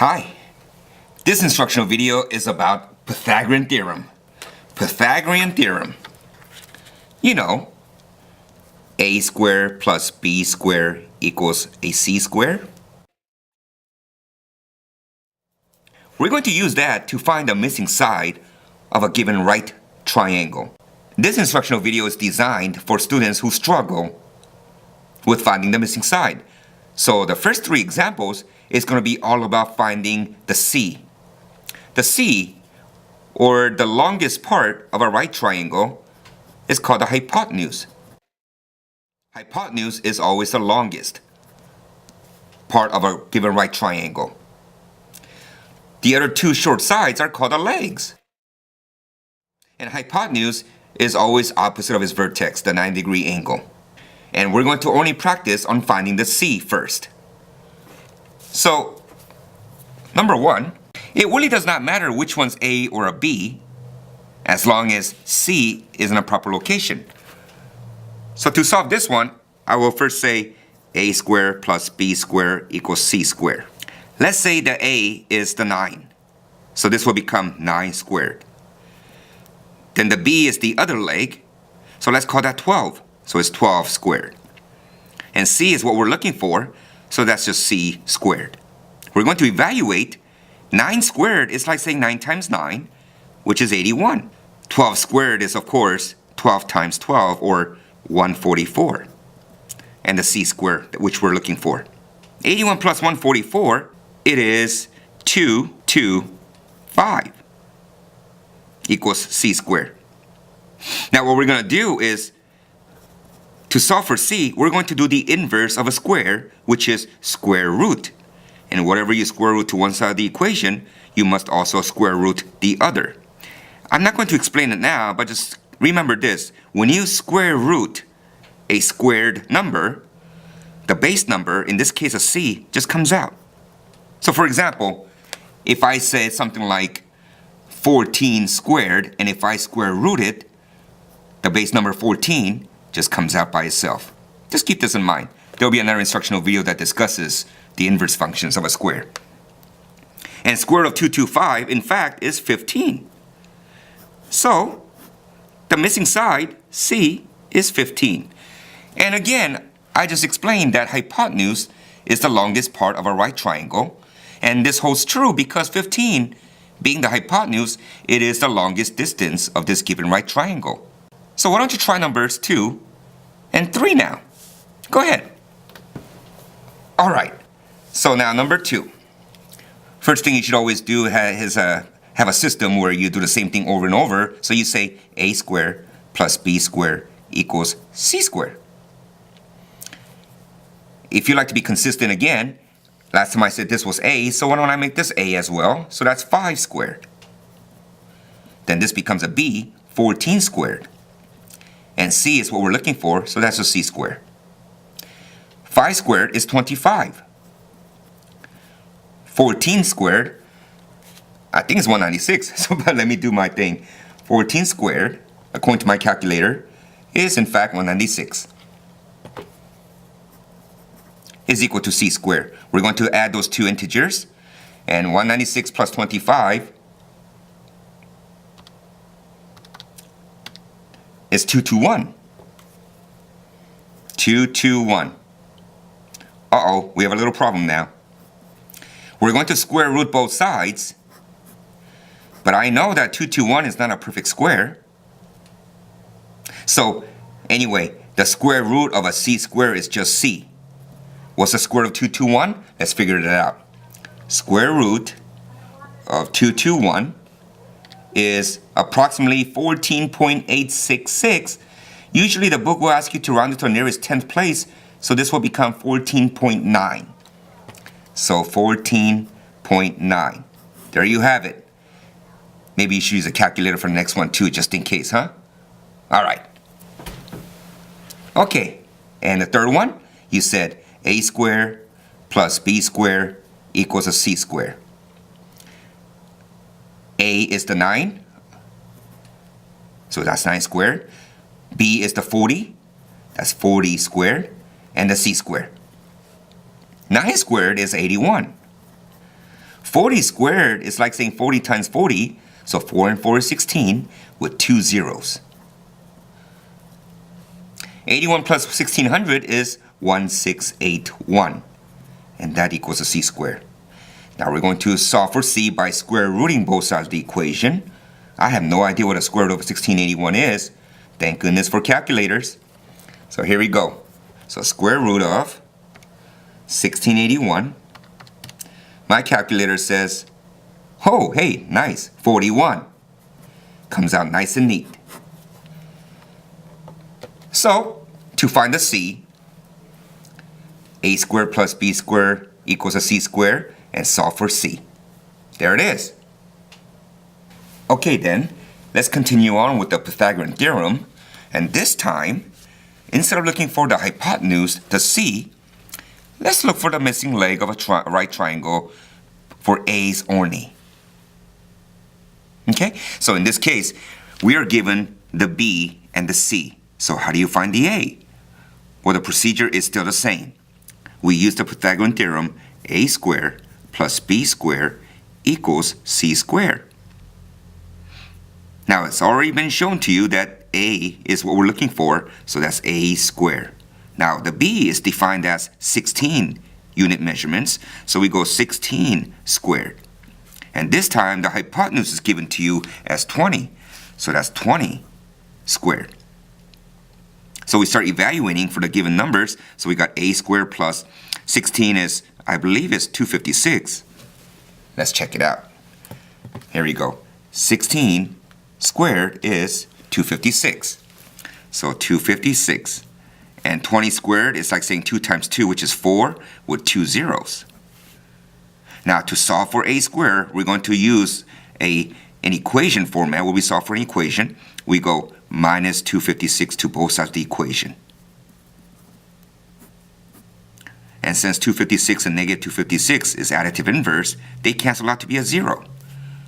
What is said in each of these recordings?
Hi, this instructional video is about Pythagorean Theorem. Pythagorean Theorem. You know, a squared plus b squared equals ac squared. We're going to use that to find the missing side of a given right triangle. This instructional video is designed for students who struggle with finding the missing side. So the first three examples is going to be all about finding the C. The C, or the longest part of a right triangle, is called the hypotenuse. Hypotenuse is always the longest part of a given right triangle. The other two short sides are called the legs. And hypotenuse is always opposite of its vertex, the 90-degree angle. And we're going to only practice on finding the C first. So, number one, it really does not matter which one's A or a B, as long as C is in a proper location. So to solve this one, I will first say a squared plus b squared equals c squared. Let's say the A is the 9. So this will become 9 squared. Then the B is the other leg, so let's call that 12. So it's 12 squared. And C is what we're looking for, so that's just c squared. We're going to evaluate 9 squared is like saying 9 times 9, which is 81. 12 squared is, of course, 12 times 12, or 144. And the c squared, which we're looking for. 81 plus 144, it is 225 equals c squared. Now what we're going to do is, to solve for c, we're going to do the inverse of a square, which is square root. And whatever you square root to one side of the equation, you must also square root the other. I'm not going to explain it now, but just remember this. When you square root a squared number, the base number, in this case a c, just comes out. So for example, if I say something like 14 squared, and if I square root it, the base number 14 just comes out by itself. Just keep this in mind. There will be another instructional video that discusses the inverse functions of a square. And square root of 225, in fact, is 15. So, the missing side, C, is 15. And again, I just explained that hypotenuse is the longest part of a right triangle. And this holds true because 15, being the hypotenuse, it is the longest distance of this given right triangle. So why don't you try numbers 2 and 3 now? Go ahead. All right. So now number 2. First thing you should always do is have a system where you do the same thing over and over. So you say a squared plus b squared equals c squared. If you like to be consistent again, last time I said this was a, so why don't I make this a as well? So that's 5 squared. Then this becomes a b, 14 squared. And c is what we're looking for, so that's a c squared. 5 squared is 25. 14 squared, I think it's 196, so but let me do my thing. 14 squared, according to my calculator, is in fact 196. Is equal to c squared. We're going to add those two integers, and 196 plus 25 is 221. 221. Uh-oh, we have a little problem now. We're going to square root both sides, but I know that 221 is not a perfect square. So, anyway, the square root of a c squared is just c. What's the square root of 221? Let's figure it out. Square root of 221 is approximately 14.866. Usually the book will ask you to round it to the nearest 10th place, so this will become 14.9. So 14.9. There you have it. Maybe you should use a calculator for the next one too, just in case, huh? All right. Okay, and the third one, you said a squared plus b squared equals a c squared. A is the 9, so that's 9 squared. B is the 40, that's 40 squared, and the c squared. 9 squared is 81. 40 squared is like saying 40 times 40. So 4 and 4 is 16 with 2 zeros. 81 plus 1600 is 1681. And that equals a c squared. Now we're going to solve for c by square rooting both sides of the equation. I have no idea what a square root of 1681 is. Thank goodness for calculators. So here we go. So square root of 1681. My calculator says, oh, hey, nice, 41. Comes out nice and neat. So, to find the c, a squared plus b squared equals a c squared, and solve for c. There it is. Okay then, let's continue on with the Pythagorean Theorem, and this time, instead of looking for the hypotenuse, the c, let's look for the missing leg of a right triangle for a's only. Okay, so in this case, we are given the b and the c. So how do you find the a? Well, the procedure is still the same. We use the Pythagorean Theorem, a squared plus b squared equals c squared. Now, it's already been shown to you that a is what we're looking for, so that's a squared. Now, the b is defined as 16 unit measurements, so we go 16 squared. And this time, the hypotenuse is given to you as 20, so that's 20 squared. So we start evaluating for the given numbers, so we got a squared plus 16 is, I believe, is 256. Let's check it out. Here we go. 16 squared is 256. So 256. And 20 squared is like saying 2 times 2, which is 4, with 2 zeros. Now, to solve for a squared, we're going to use an equation format. When we solve for an equation, we go minus 256 to both sides of the equation. And since 256 and negative 256 is additive inverse, they cancel out to be a 0.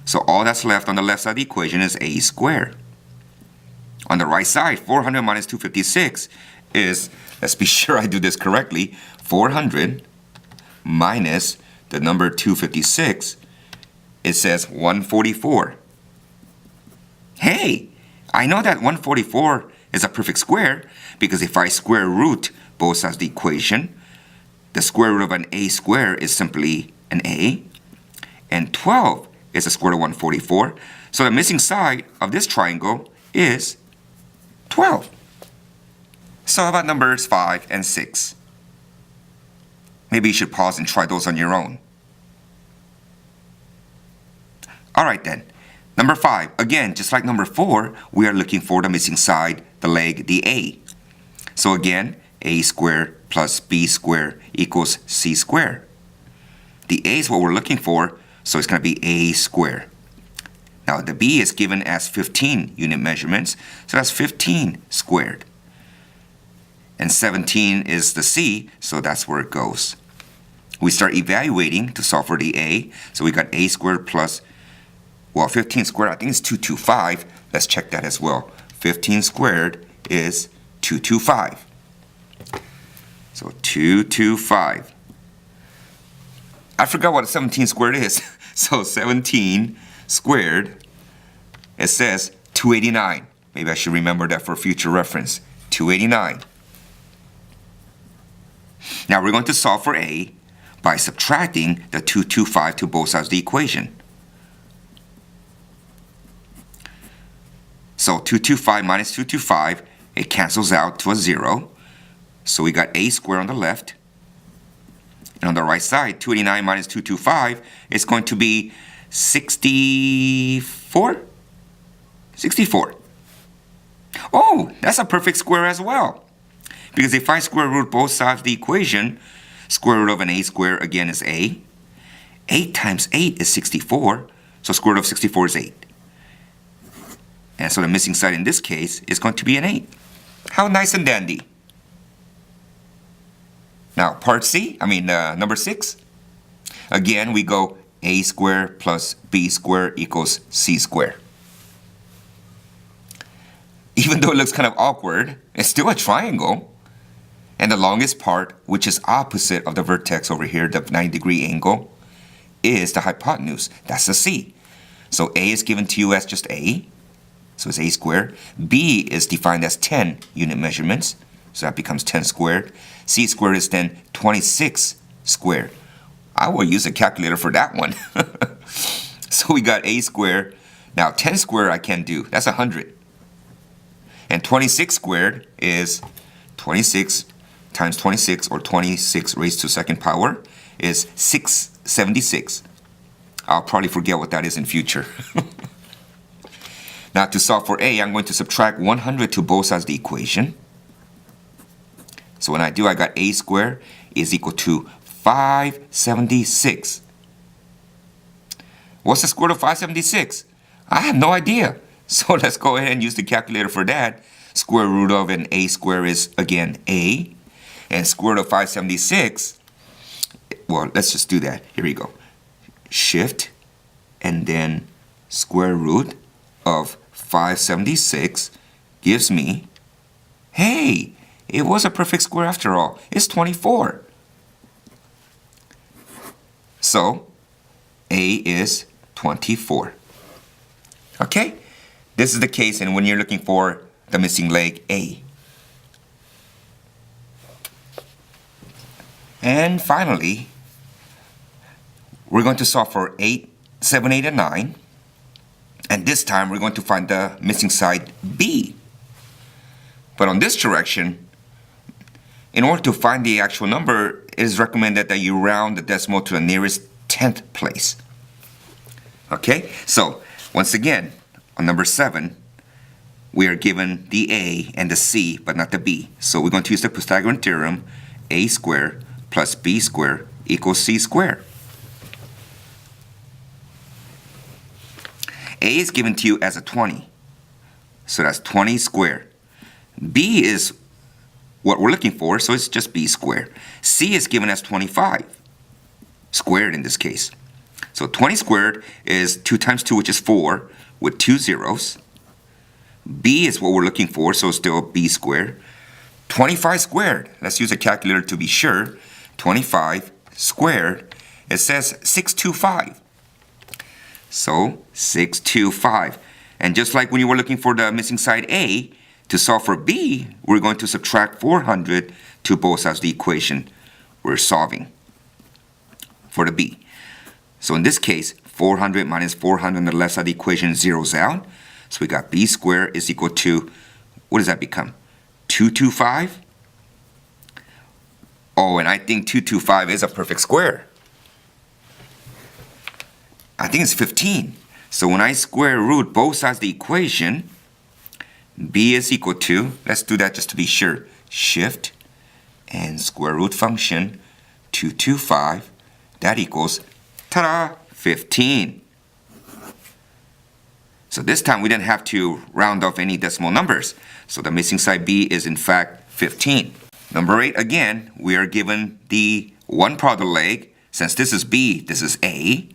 So all that's left on the left side of the equation is a squared. On the right side, 400 minus 256 is, let's be sure I do this correctly, 400 minus the number 256, it says 144. Hey, I know that 144 is a perfect square because if I square root both sides of the equation, the square root of an a squared is simply an a, and 12 is the square root of 144. So the missing side of this triangle is 12. So how about numbers 5 and 6? Maybe you should pause and try those on your own. Alright then, number 5, again, just like number 4, we are looking for the missing side, the leg, the a. So again, a squared plus b squared equals c squared. The a is what we're looking for, so it's going to be a squared. Now the b is given as 15 unit measurements, so that's 15 squared. And 17 is the c, so that's where it goes. We start evaluating to solve for the a, so we got a squared plus, well, 15 squared, I think it's 225. Let's check that as well. 15 squared is 225. So 225. I forgot what 17 squared is. So 17 squared, it says 289. Maybe I should remember that for future reference. 289. Now we're going to solve for a by subtracting the 225 to both sides of the equation. So 225 minus 225, it cancels out to a 0. So we got a squared on the left. And on the right side, 289 minus 225 is going to be 64? 64. Oh, that's a perfect square as well. Because if I square root both sides of the equation, square root of an a squared again is a. 8 times 8 is 64. So square root of 64 is 8. And so the missing side in this case is going to be an 8. How nice and dandy. Now, part C, number 6. Again, we go a squared plus b squared equals c squared. Even though it looks kind of awkward, it's still a triangle. And the longest part, which is opposite of the vertex over here, the 90-degree angle, is the hypotenuse. That's the c. So a is given to you as just a. So it's a squared. B is defined as 10 unit measurements. So that becomes 10 squared. C squared is then 26 squared. I will use a calculator for that one. So we got a squared. Now 10 squared I can do. That's 100. And 26 squared is 26 times 26, or 26 raised to second power, is 676. I'll probably forget what that is in future. Now to solve for a, I'm going to subtract 100 to both sides of the equation. So when I do, I got a squared is equal to 576. What's the square root of 576? I have no idea. So let's go ahead and use the calculator for that. Square root of an a squared is, again, a. And square root of 576, well, let's just do that. Here we go. Shift, and then square root of 576 gives me, hey, it was a perfect square after all. It's 24. So a is 24. Okay? This is the case, and when you're looking for the missing leg, a. And finally, we're going to solve for 8, 7, 8, and 9. And this time, we're going to find the missing side, b. But on this direction, in order to find the actual number, it is recommended that you round the decimal to the nearest 10th place. Okay, so once again, on number 7, we are given the a and the c, but not the b. So we're going to use the Pythagorean Theorem, a squared plus b squared equals c squared. A is given to you as a 20. So that's 20 squared. B is what we're looking for, so it's just b squared. C is given as 25 squared in this case. So 20 squared is 2 times 2, which is 4, with 2 zeros. B is what we're looking for, so it's still b squared. 25 squared, let's use a calculator to be sure. 25 squared, it says 625. So 625. And just like when you were looking for the missing side a, to solve for b, we're going to subtract 400 to both sides of the equation we're solving for the b. So in this case, 400 minus 400 on the left side of the equation zeroes out. So we got b squared is equal to, what does that become? 225? Oh, and I think 225 is a perfect square. I think it's 15. So when I square root both sides of the equation, b is equal to, let's do that just to be sure, shift and square root function 225, that equals, ta-da, 15. So this time we didn't have to round off any decimal numbers. So the missing side b is in fact 15. Number 8, again, we are given the one part of the leg. Since this is b, this is a.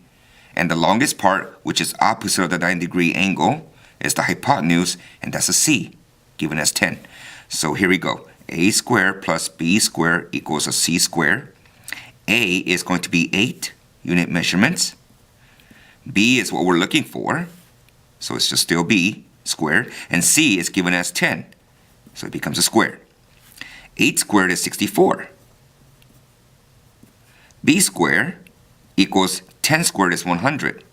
And the longest part, which is opposite of the 90-degree angle, is the hypotenuse, and that's a c, given as 10. So here we go. A squared plus b squared equals a c squared. A is going to be 8 unit measurements. B is what we're looking for, so it's just still b squared. And c is given as 10, so it becomes a square. 8 squared is 64. B squared equals 10 squared is 100.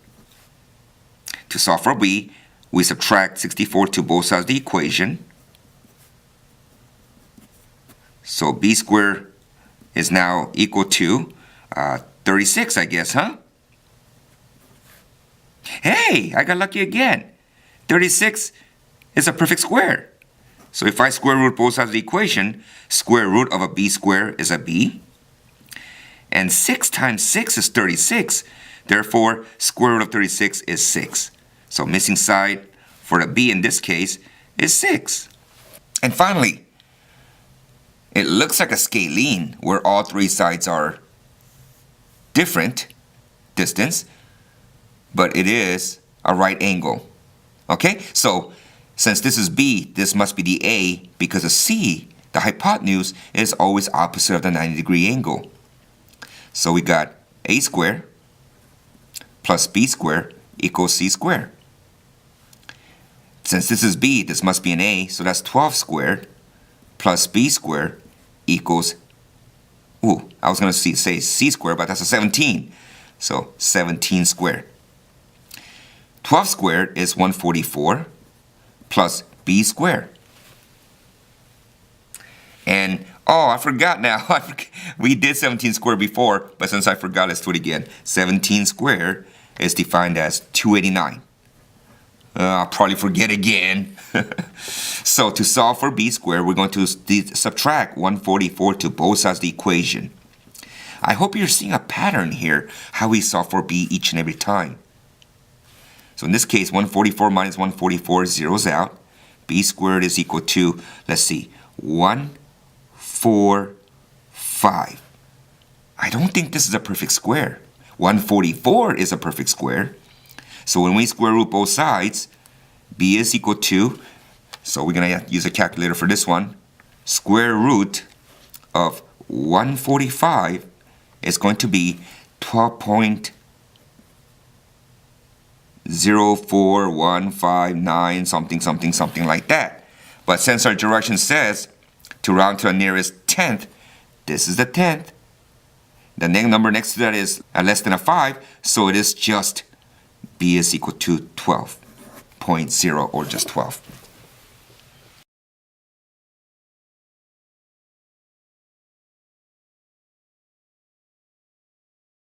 To solve for b, we subtract 64 to both sides of the equation. So b squared is now equal to 36, I guess, huh? Hey, I got lucky again. 36 is a perfect square. So if I square root both sides of the equation, square root of a b squared is a b. And 6 times 6 is 36. Therefore, square root of 36 is 6. So missing side for the b in this case is 6. And finally, it looks like a scalene where all 3 sides are different distance, but it is a right angle. Okay, so since this is b, this must be the a, because of c, the hypotenuse is always opposite of the 90-degree angle. So we got a squared plus b squared equals c squared. Since this is b, this must be an a, so that's 12 squared plus b squared equals, I was going to say c squared, but that's a 17. So 17 squared. 12 squared is 144 plus b squared. And, I forgot now. We did 17 squared before, but since I forgot, let's do it again. 17 squared is defined as 289. I'll probably forget again. So to solve for b squared, we're going to subtract 144 to both sides of the equation. I hope you're seeing a pattern here, how we solve for b each and every time. So in this case, 144 minus 144 zeroes out. B squared is equal to, let's see, 145. I don't think this is a perfect square. 144 is a perfect square. So when we square root both sides, b is equal to, so we're going to use a calculator for this one, square root of 145 is going to be 12.04159 something like that. But since our direction says to round to the nearest tenth, this is the tenth. The number next to that is less than a 5, so it is just b is equal to 12.0 or just 12.